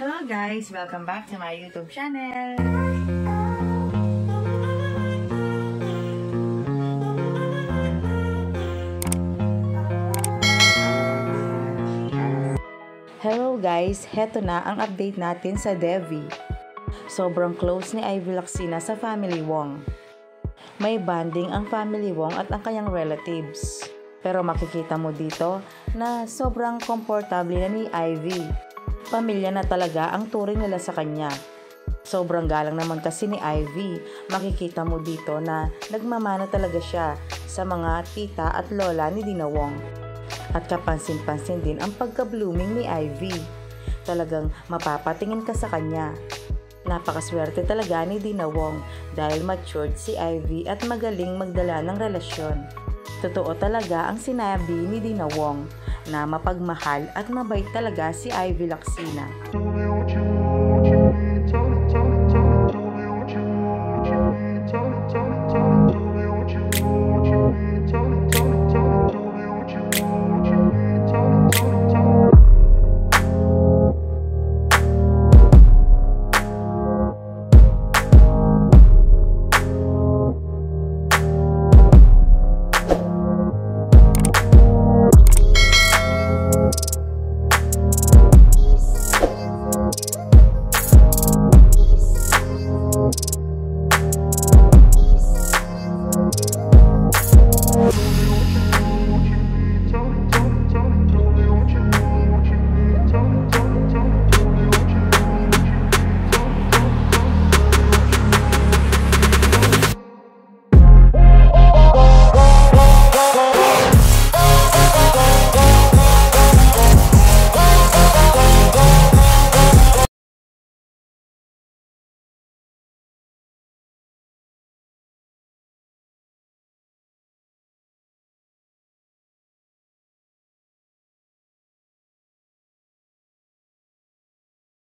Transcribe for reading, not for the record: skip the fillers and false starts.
Hello guys! Welcome back to my YouTube channel! Hello guys! Heto na ang update natin sa Devi. Sobrang close ni Ivy Lacsina sa family Wong. May bonding ang family Wong at ang kanyang relatives. Pero makikita mo dito na sobrang komportable na ni Ivy. Pamilya na talaga ang turing nila sa kanya. Sobrang galang naman kasi ni Ivy. Makikita mo dito na nagmamana talaga siya sa mga tita at lola ni Dina Wong. At kapansin-pansin din ang pagka-blooming ni Ivy. Talagang mapapatingin ka sa kanya. Napakaswerte talaga ni Dina Wong dahil matured si Ivy at magaling magdala ng relasyon. Totoo talaga ang sinabi ni Dina Wong na mapagmahal at mabait talaga si Ivy Lacsina.